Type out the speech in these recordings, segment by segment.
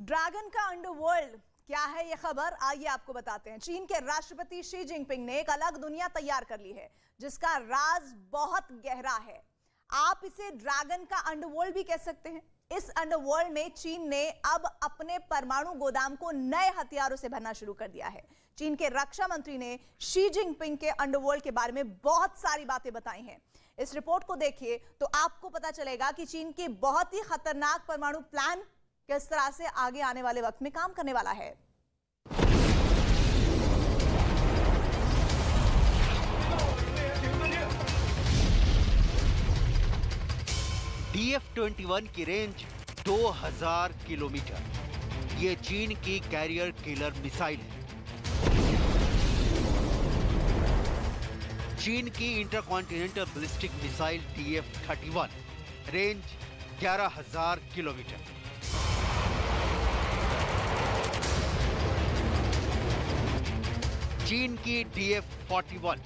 Dragon का underworld क्या है ये खबर, आइए आपको बताते हैं। चीन के राष्ट्रपति शी जिनपिंग ने एक अलग दुनिया तैयार कर ली है जिसका राज बहुत गहरा है। आप इसे ड्रैगन का अंडरवर्ल्ड भी कह सकते हैं। इस अंडरवर्ल्ड में चीन ने अब अपने परमाणु गोदाम को नए हथियारों से भरना शुरू कर दिया है। चीन के रक्षा मंत्री ने शी जिनपिंग के अंडरवर्ल्ड के बारे में बहुत सारी बातें बताई हैं। इस रिपोर्ट को देखिए तो आपको पता चलेगा कि चीन की बहुत ही खतरनाक परमाणु प्लान किस तरह से आगे आने वाले वक्त में काम करने वाला है। DF-21 की रेंज 2000 किलोमीटर। ये चीन की कैरियर किलर मिसाइल है। चीन की intercontinental ballistic missile DF-31 range 11000 kilometre. चीन की DF-41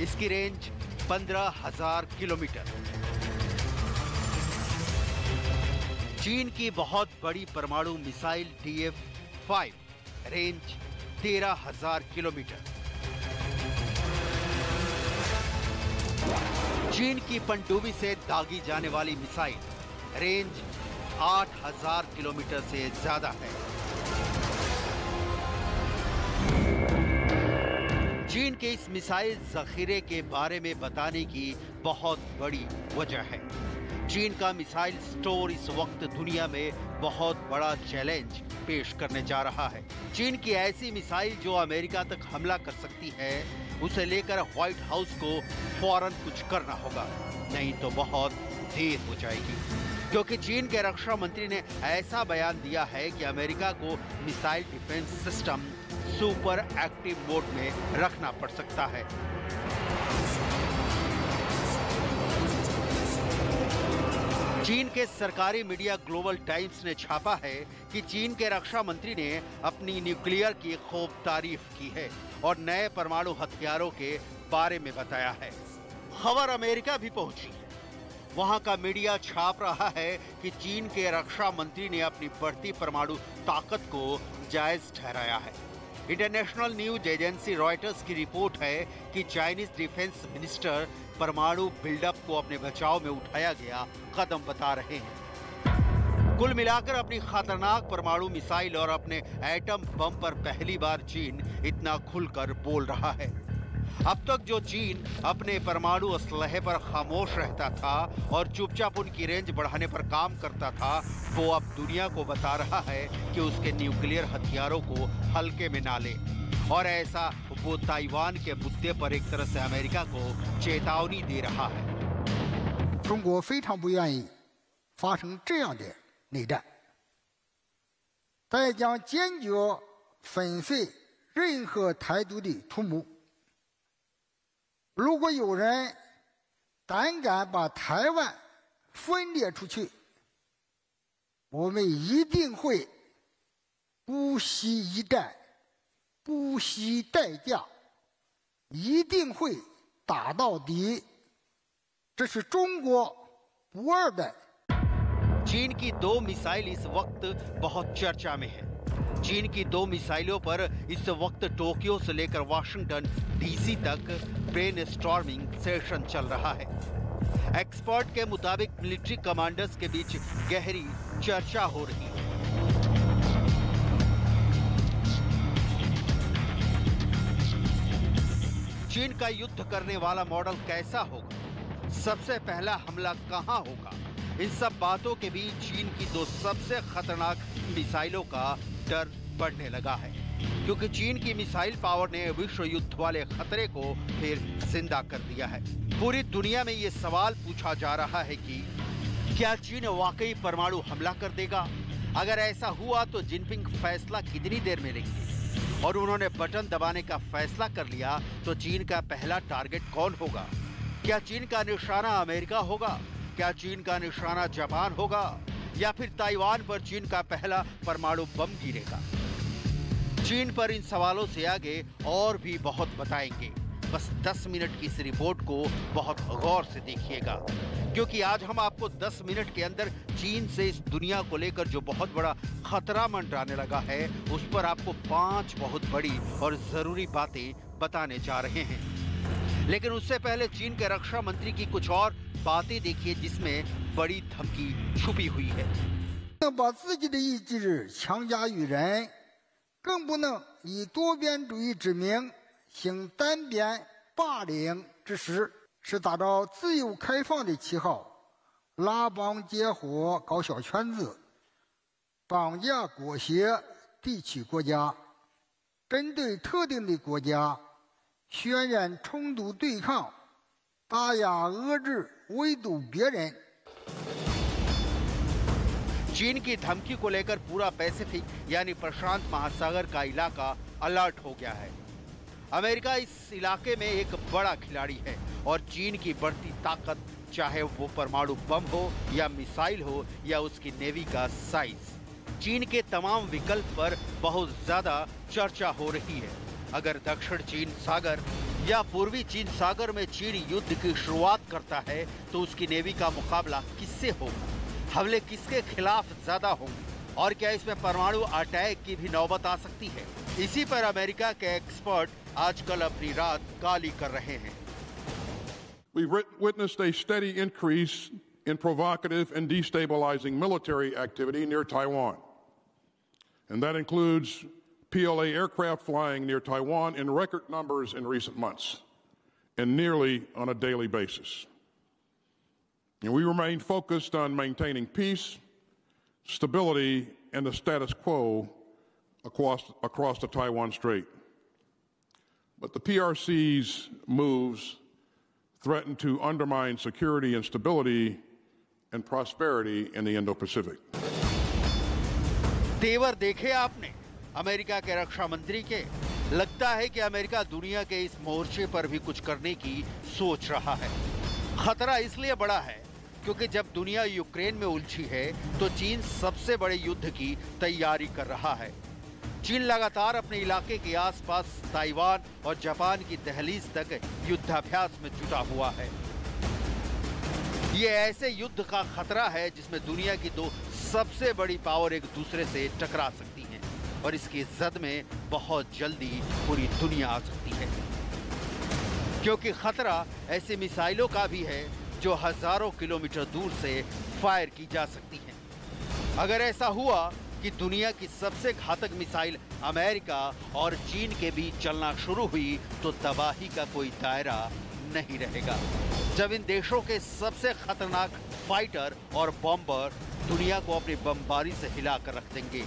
इसकी रेंज 15000 किलोमीटर। चीन की बहुत बड़ी परमाणु मिसाइल DF-5 रेंज 13000 किलोमीटर। चीन की पनडुब्बी से दागी जाने वाली मिसाइल रेंज 8000 किलोमीटर से ज्यादा है। चीन के इस मिसाइल जखीरे के बारे में बताने की बहुत बड़ी वजह है। चीन का मिसाइल स्टोर इस वक्त दुनिया में बहुत बड़ा चैलेंज पेश करने जा रहा है। चीन की ऐसी मिसाइल जो अमेरिका तक हमला कर सकती है, उसे लेकर व्हाइट हाउस को फौरन कुछ करना होगा, नहीं तो बहुत देर हो जाएगी। क्योंकि चीन के रक्षा मंत्री ने ऐसा बयान दिया है कि अमेरिका को missile defence system super active mode में रखना पड़ सकता है। चीन के सरकारी मीडिया ग्लोबल टाइम्स ने छापा है कि चीन के रक्षा मंत्री ने अपनी न्यूक्लियर की खूब तारीफ की है और नए परमाणु हथियारों के बारे में बताया है। खबर अमेरिका भी पहुंची है। वहां का मीडिया छाप रहा है कि चीन के रक्षा मंत्री ने अपनी बढ़ती परमाणु ताकत को जायज ठहराया है। इंटरनेशनल न्यूज एजेंसी रॉयटर्स की रिपोर्ट है कि चाइनीज डिफेंस मिनिस्टर परमाणु बिल्डअप को अपने बचाव में उठाया गया कदम बता रहे हैं। कुल मिलाकर अपनी खतरनाक परमाणु मिसाइल और अपने एटम बम पर पहली बार चीन इतना खुलकर बोल रहा है। अब तक जो चीन अपने परमाणु असलहे पर खामोश रहता था और चुपचाप उनकी रेंज बढ़ाने पर काम करता था, वो अब दुनिया को बता रहा है कि उसके न्यूक्लियर हथियारों को हल्के में ना ले। और ऐसा वो ताइवान के मुद्दे पर एक तरह से अमेरिका को चेतावनी दे रहा है। 中国非常不愿意发生这样的内战，它也将坚决粉碎任何台独的图谋。如果有人胆敢把台湾分裂出去，我们一定会不惜一战，不惜代价，一定会打到底。这是中国不二的。 चीन की 2 मिसाइल इस वक्त बहुत चर्चा में है। चीन की 2 मिसाइलों पर इस वक्त टोक्यो से लेकर वाशिंगटन डीसी तक ब्रेनस्टॉर्मिंग सेशन चल रहा है। एक्सपर्ट के मुताबिक मिलिट्री कमांडर्स के बीच गहरी चर्चा हो रही है। चीन का युद्ध करने वाला मॉडल कैसा होगा, सबसे पहला हमला कहां होगा, इन सब बातों के बीच चीन की 2 सबसे खतरनाक मिसाइलों का डर बढ़ने लगा है। क्योंकि चीन की मिसाइल पावर ने विश्व युद्ध वाले खतरे को फिर जिंदा कर दिया है। पूरी दुनिया में ये सवाल पूछा जा रहा है कि क्या चीन वाकई परमाणु हमला कर देगा? अगर ऐसा हुआ तो जिनपिंग फैसला कितनी देर में लेंगे? और उन्होंने बटन दबाने का फैसला कर लिया तो चीन का पहला टारगेट कौन होगा? क्या चीन का निशाना अमेरिका होगा? क्या चीन का निशाना जापान होगा? या फिर ताइवान पर चीन का पहला परमाणु बम गिरेगा? चीन पर इन सवालों से आगे और भी बहुत बताएंगे। बस 10 मिनट की इस रिपोर्ट को बहुत गौर से देखिएगा, क्योंकि आज हम आपको 10 मिनट के अंदर चीन से इस दुनिया को लेकर जो बहुत बड़ा खतरा मंडराने लगा है, उस पर आपको 5 बहुत बड़ी और जरूरी बातें बताने जा रहे हैं। लेकिन उससे पहले चीन के रक्षा मंत्री की कुछ और बातें देखिए, जिसमें बड़ी धमकी छुपी हुई है। 把自己的意志强加于人，更不能以多边主义之名行单边霸凌之实，是打着自由开放的旗号，拉帮结伙搞小圈子，绑架裹挟地区国家，针对特定的国家渲染冲突对抗，打压遏制围堵别人。 चीन की धमकी को लेकर पूरा पैसिफिक यानी प्रशांत महासागर का इलाका अलर्ट हो गया है। अमेरिका इस इलाके में एक बड़ा खिलाड़ी है और चीन की बढ़ती ताकत, चाहे वो परमाणु बम हो या मिसाइल हो या उसकी नेवी का साइज, चीन के तमाम विकल्प पर बहुत ज्यादा चर्चा हो रही है। अगर दक्षिण चीन सागर या पूर्वी चीन सागर में चीन युद्ध की शुरुआत करता है तो उसकी नेवी का मुकाबला किससे होगा? हमले किसके खिलाफ ज्यादा होंगे और क्या इसमें परमाणु अटैक की भी नौबत आ सकती है? इसी पर अमेरिका के एक्सपर्ट आजकल अपनी रात काली कर रहे हैं। We've witnessed a steady increase in provocative and destabilizing military activity near Taiwan, and that includes PLA aircraft flying near Taiwan in record numbers in recent months, and nearly on a daily basis. And we remain focused on maintaining peace, stability, and the status quo across the Taiwan Strait. But the PRC's moves threaten to undermine security and stability and prosperity in the Indo-Pacific. तेवर देखे आपने America के रक्षा मंत्री के? लगता है कि America दुनिया के इस मोर्चे पर भी कुछ करने की सोच रहा है। खतरा इसलिए बड़ा है क्योंकि जब दुनिया यूक्रेन में उलझी है तो चीन सबसे बड़े युद्ध की तैयारी कर रहा है। चीन लगातार अपने इलाके के आसपास ताइवान और जापान की दहलीज तक युद्धाभ्यास में जुटा हुआ है। ये ऐसे युद्ध का खतरा है जिसमें दुनिया की दो सबसे बड़ी पावर एक दूसरे से टकरा सकती हैं और इसकी जद में बहुत जल्दी पूरी दुनिया आ सकती है, क्योंकि खतरा ऐसे मिसाइलों का भी है जो हजारों किलोमीटर दूर से फायर की जा सकती हैं। अगर ऐसा हुआ कि दुनिया की सबसे घातक मिसाइल अमेरिका और चीन के बीच चलना शुरू हुई तो तबाही का कोई दायरा नहीं रहेगा। जब इन देशों के सबसे खतरनाक फाइटर और बॉम्बर दुनिया को अपनी बमबारी से हिलाकर रख देंगे।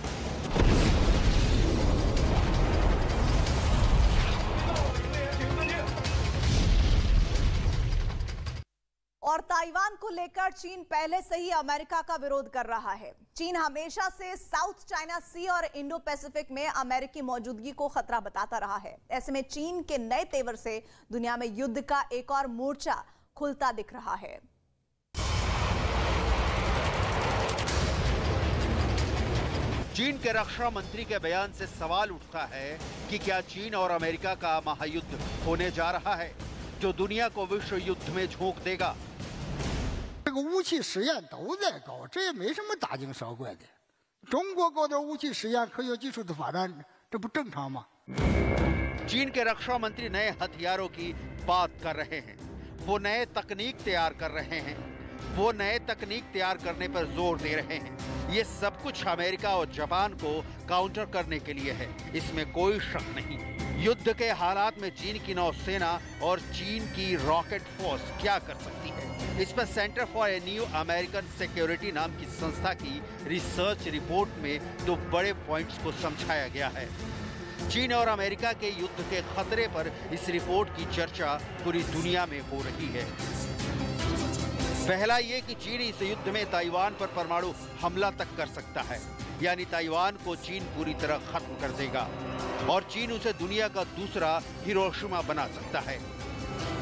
और ताइवान को लेकर चीन पहले से ही अमेरिका का विरोध कर रहा है। चीन हमेशा से साउथ चाइना सी और इंडो पैसिफिक में अमेरिकी मौजूदगी को खतरा बताता रहा है। ऐसे में चीन के नए तेवर से दुनिया में युद्ध का एक और मोर्चा खुलता दिख रहा है। चीन के रक्षा मंत्री के बयान से सवाल उठता है कि क्या चीन और अमेरिका का महायुद्ध होने जा रहा है जो दुनिया को विश्व युद्ध में झोंक देगा। 这个武器实验都在搞，这也没什么大惊小怪的。中国搞点武器实验、科学技术的发展，这不正常吗？ चीन के रक्षा मंत्री नए हथियारों की बात कर रहे हैं, वो नए तकनीक तैयार कर रहे हैं, वो नए तकनीक तैयार करने पर जोर दे रहे हैं। ये सब कुछ अमेरिका और जापान को काउंटर करने के लिए है, इसमें कोई शक नहीं। युद्ध के हालात में चीन की नौसेना और चीन की रॉकेट फोर्स क्या कर सकती है, इस पर centre for a new American security नाम की संस्था की रिसर्च रिपोर्ट में दो बड़े पॉइंट्स को समझाया गया है। चीन और अमेरिका के युद्ध के खतरे पर इस रिपोर्ट की चर्चा पूरी दुनिया में हो रही है। पहला ये कि चीन इस युद्ध में ताइवान पर परमाणु हमला तक कर सकता है, यानी ताइवान को चीन पूरी तरह खत्म कर देगा और चीन उसे दुनिया का दूसरा हिरोशिमा बना सकता है।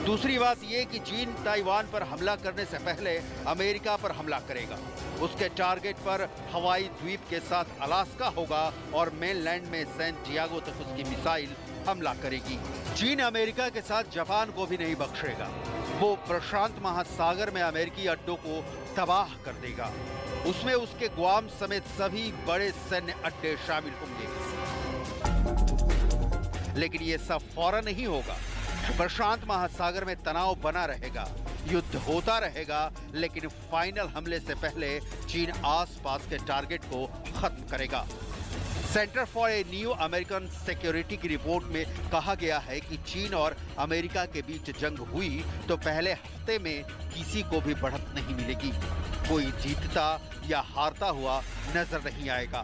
दूसरी बात यह कि चीन ताइवान पर हमला करने से पहले अमेरिका पर हमला करेगा। उसके टारगेट पर हवाई द्वीप के साथ अलास्का होगा और मेनलैंड में सैन डिएगो तक उसकी मिसाइल हमला करेगी। चीन अमेरिका के साथ जापान को भी नहीं बख्शेगा। वो प्रशांत महासागर में अमेरिकी अड्डों को तबाह कर देगा। उसमें उसके गुआम समेत सभी बड़े सैन्य अड्डे शामिल होंगे। लेकिन ये सब फौरन नहीं होगा। प्रशांत महासागर में तनाव बना रहेगा, युद्ध होता रहेगा, लेकिन फाइनल हमले से पहले चीन आसपास के टारगेट को खत्म करेगा। Centre for a new American security की रिपोर्ट में कहा गया है कि चीन और अमेरिका के बीच जंग हुई तो पहले हफ्ते में किसी को भी बढ़त नहीं मिलेगी। कोई जीतता या हारता हुआ नजर नहीं आएगा।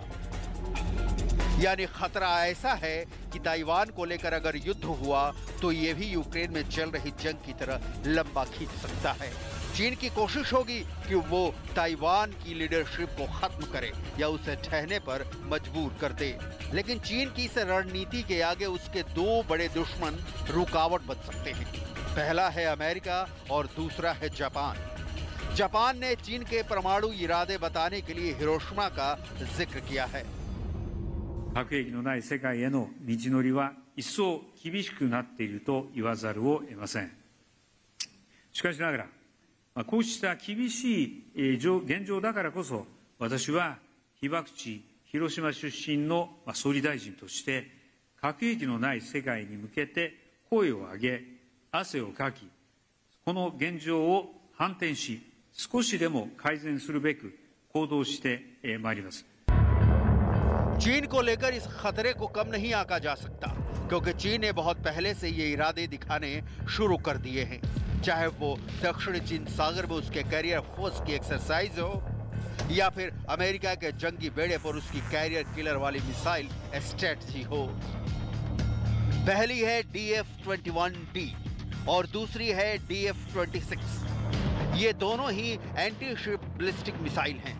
यानी खतरा ऐसा है कि ताइवान को लेकर अगर युद्ध हुआ तो ये भी यूक्रेन में चल रही जंग की तरह लंबा खींच सकता है। चीन की कोशिश होगी कि वो ताइवान की लीडरशिप को खत्म करे या उसे ठहरने पर मजबूर कर दे। लेकिन चीन की इस रणनीति के आगे उसके दो बड़े दुश्मन रुकावट बन सकते हैं। पहला है अमेरिका और दूसरा है जापान। जापान ने चीन के परमाणु इरादे बताने के लिए हिरोशिमा का जिक्र किया है। 核兵器のない世界への道のりは一層厳しくなっていると言わざるを得ません。しかしながら、こうした厳しい現状だからこそ、私は被爆地広島出身の総理大臣として、核兵器のない世界に向けて声を上げ、汗をかき、この現状を反転し、少しでも改善するべく行動してまいります。 चीन को लेकर इस खतरे को कम नहीं आंका जा सकता, क्योंकि चीन ने बहुत पहले से ये इरादे दिखाने शुरू कर दिए हैं। चाहे वो दक्षिण चीन सागर में उसके कैरियर फोर्स की एक्सरसाइज हो या फिर अमेरिका के जंगी बेड़े पर उसकी कैरियर किलर वाली मिसाइल स्ट्रेटजी हो। पहली है DF-21D और दूसरी है DF-26। ये दोनों ही एंटी शिप बैलिस्टिक मिसाइल हैं।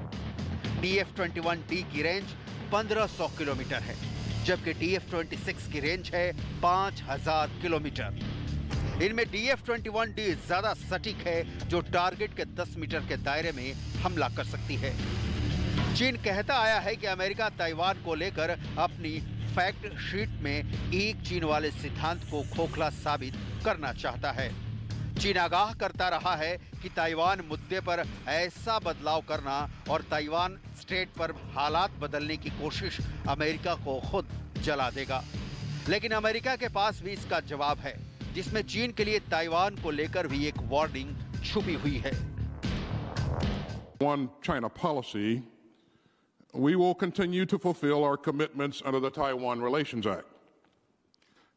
DF-21D की रेंज 1500 किलोमीटर है, जबकि DF-26 की रेंज है 5000 किलोमीटर। इनमें DF-21D ज्यादा सटीक है, जो टारगेट के 10 मीटर के दायरे में हमला कर सकती है। चीन कहता आया है कि अमेरिका ताइवान को लेकर अपनी फैक्ट शीट में एक चीन वाले सिद्धांत को खोखला साबित करना चाहता है। चीन आगाह करता रहा है कि ताइवान मुद्दे पर ऐसा बदलाव करना और ताइवान स्टेट पर हालात बदलने की कोशिश अमेरिका को खुद जला देगा। लेकिन अमेरिका के पास भी इसका जवाब है, जिसमें चीन के लिए ताइवान को लेकर भी एक वार्निंग छुपी हुई है। One China policy, we will continue to fulfill our commitments under the Taiwan Relations Act.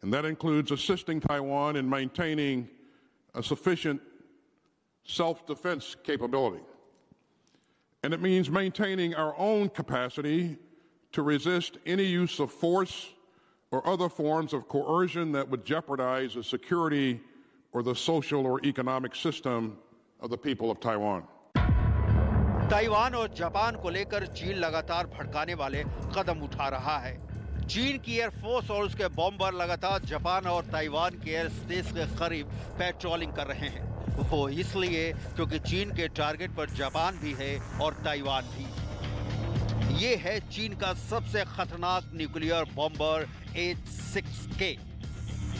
And that includes assisting Taiwan in maintaining a sufficient self-defense capability. And it means maintaining our own capacity to resist any use of force or other forms of coercion that would jeopardize the security or the social or economic system of the people of Taiwan. Taiwan और Japan को लेकर चीन लगातार भड़काने वाले कदम उठा रहा है। चीन की एयरफोर्स और उसके बॉम्बर लगातार जापान और ताइवान के एयर स्पेस के करीब पेट्रोलिंग कर रहे हैं। वो इसलिए क्योंकि चीन के टारगेट पर जापान भी है और ताइवान भी। ये है चीन का सबसे खतरनाक न्यूक्लियर बॉम्बर H-6K,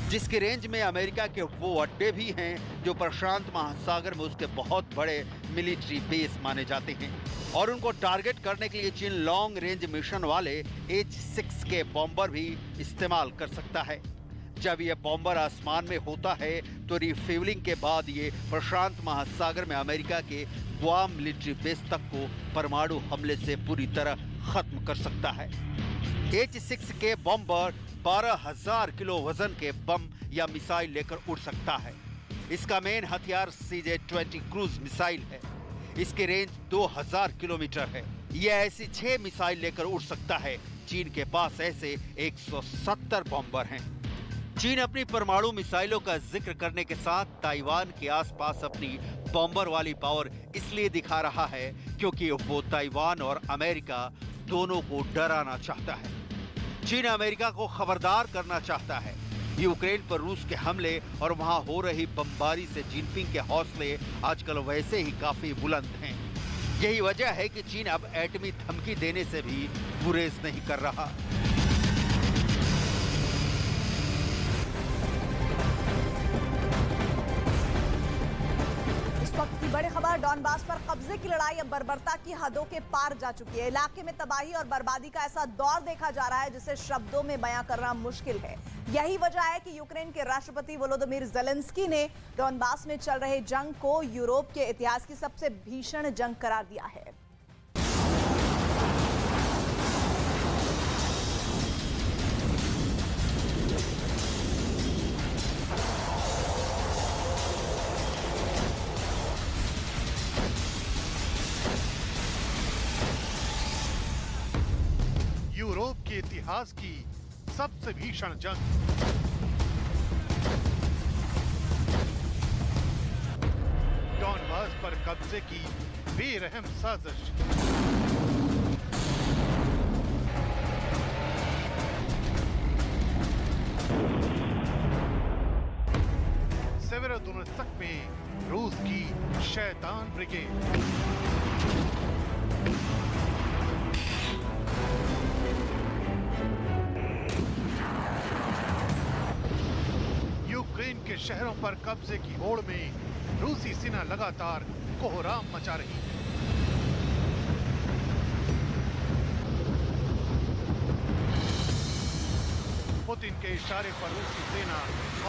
जिसकी रेंज में अमेरिका के वो अड्डे भी हैं जो प्रशांत महासागर में उसके बहुत बड़े मिलिट्री बेस माने जाते हैं। और उनको टारगेट करने के लिए चीन लॉन्ग रेंज मिशन वाले H-6K बॉम्बर भी इस्तेमाल कर सकता है। जब ये बॉम्बर आसमान में होता है तो रिफ्यूलिंग के बाद ये प्रशांत महासागर में अमेरिका के गुआम मिलिट्री बेस तक को परमाणु हमले से पूरी तरह खत्म कर सकता है। H-6K बॉम्बर 12,000 किलो वजन के बम या मिसाइल लेकर उड़ सकता है। इसका मेन हथियार CJ-20 क्रूज मिसाइल है। इसकी रेंज 2000 किलोमीटर है। यह ऐसी 6 मिसाइल लेकर उड़ सकता है। चीन के पास ऐसे 170 बॉम्बर हैं। चीन अपनी परमाणु मिसाइलों का जिक्र करने के साथ ताइवान के आसपास अपनी बॉम्बर वाली पावर इसलिए दिखा रहा है क्योंकि वो ताइवान और अमेरिका दोनों को डराना चाहता है। चीन अमेरिका को खबरदार करना चाहता है। यूक्रेन पर रूस के हमले और वहां हो रही बमबारी से जिनपिंग के हौसले आजकल वैसे ही काफी बुलंद हैं। यही वजह है कि चीन अब एटमी धमकी देने से भी गुरेज नहीं कर रहा। इस वक्त की बड़ी खबर, डॉनबास पर कब्जे की लड़ाई अब बर्बरता की हदों के पार जा चुकी है। इलाके में तबाही और बर्बादी का ऐसा दौर देखा जा रहा है जिसे शब्दों में बयां करना मुश्किल है। यही वजह है कि यूक्रेन के राष्ट्रपति वोलोदिमीर ज़ेलेंस्की ने डॉनबास में चल रहे जंग को यूरोप के इतिहास की सबसे भीषण जंग करार दिया है। यूरोप के इतिहास की सबसे भीषण जंग। डॉनबास पर कब्जे की बेरहम साजिश। सेवेरोडोनेत्स्क में रूस की शैतान ब्रिगेड। यूक्रेन के शहरों पर कब्जे की होड़ में रूसी सेना लगातार कोहराम मचा रही है। पुतिन के इशारे पर रूसी सेना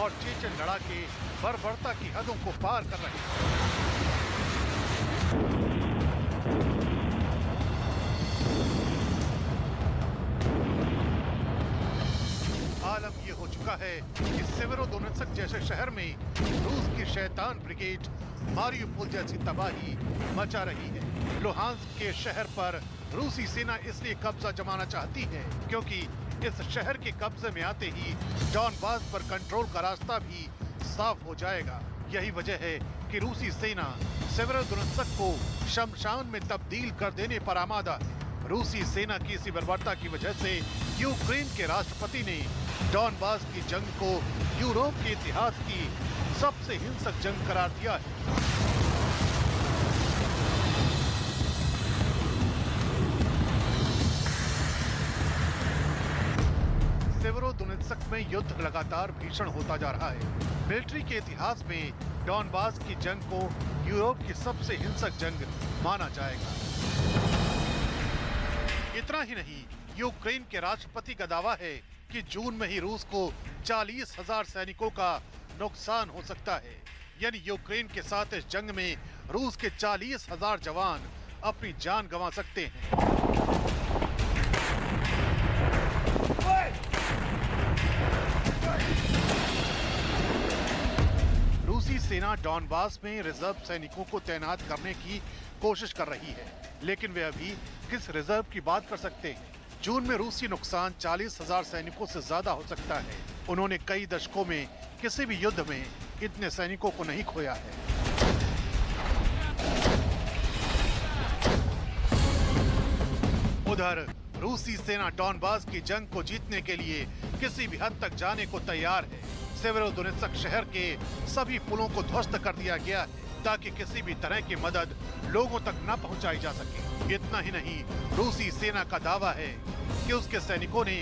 और चेचन लड़ाके बर्बरता की हदों को पार कर रहे हैं। आलम यह हो चुका है कि सेवेरोडोनेत्स्क जैसे शहर में रूस की शैतान ब्रिगेड मारियुपोल जैसी तबाही मचा रही है। लुहांस्क के शहर पर रूसी सेना इसलिए कब्जा जमाना चाहती है क्योंकि इस शहर के कब्जे में आते ही डॉनबास पर कंट्रोल का रास्ता भी साफ हो जाएगा। यही वजह है कि रूसी सेना सेवेरोडोनेत्स्क को शमशान में तब्दील कर देने पर आमादा है। रूसी सेना की इसी बर्बरता की वजह से यूक्रेन के राष्ट्रपति ने डॉनबास की जंग को यूरोप के इतिहास की सबसे हिंसक जंग करार दिया है। सेवेरोडोनेत्स्क में युद्ध लगातार भीषण होता जा रहा है। मिलिट्री के इतिहास में डॉनबास की जंग को यूरोप की सबसे हिंसक जंग माना जाएगा। इतना ही नहीं, यूक्रेन के राष्ट्रपति का दावा है कि जून में ही रूस को 40,000 सैनिकों का नुकसान हो सकता है। यानी यूक्रेन के साथ इस जंग में रूस के 40,000 जवान अपनी जान गंवा सकते हैं। रूसी सेना डॉनबास में रिजर्व सैनिकों को तैनात करने की कोशिश कर रही है, लेकिन वे अभी किस रिजर्व की बात कर सकते हैं। जून में रूसी नुकसान 40,000 सैनिकों से ज्यादा हो सकता है। उन्होंने कई दशकों में किसी भी युद्ध में इतने सैनिकों को नहीं खोया है। उधर रूसी सेना डॉनबास की जंग को जीतने के लिए किसी भी हद तक जाने को तैयार है। सेवेरोडोनेत्स्क शहर के सभी पुलों को ध्वस्त कर दिया गया है ताकि किसी भी तरह की मदद लोगों तक न पहुंचाई जा सके। इतना ही नहीं, रूसी सेना का दावा है कि उसके सैनिकों ने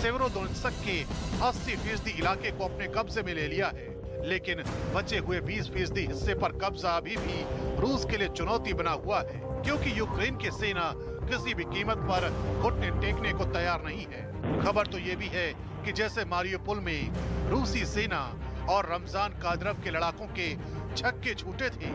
सेवेरोडोनेत्स्क के 80% इलाके को अपने कब्जे में ले लिया है, लेकिन बचे हुए 20% हिस्से पर कब्जा अभी भी रूस के लिए चुनौती बना हुआ है, क्योंकि यूक्रेन की सेना किसी भी कीमत पर घुटने टेकने को तैयार नहीं है। खबर तो ये भी है कि जैसे मारियुपोल में रूसी सेना और रमजान कादरव के लड़ाकों के छक्के छूटे थे,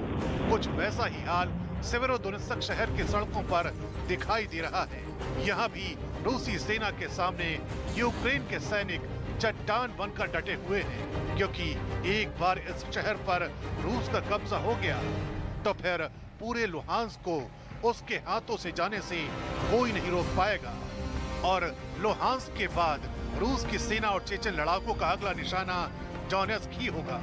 कुछ वैसा ही हाल सेवेरोडोनेत्स्क शहर की सड़कों पर दिखाई दे रहा है। यहाँ भी रूसी सेना के सामने यूक्रेन के सैनिक चट्टान बनकर डटे हुए हैं, क्योंकि एक बार इस शहर पर रूस का कब्जा हो गया तो फिर पूरे लुहांस्क को उसके हाथों से जाने से कोई नहीं रोक पाएगा। और लुहांस्क के बाद रूस की सेना और चेचन लड़ाकों का अगला निशाना डोनेत्स्क ही होगा।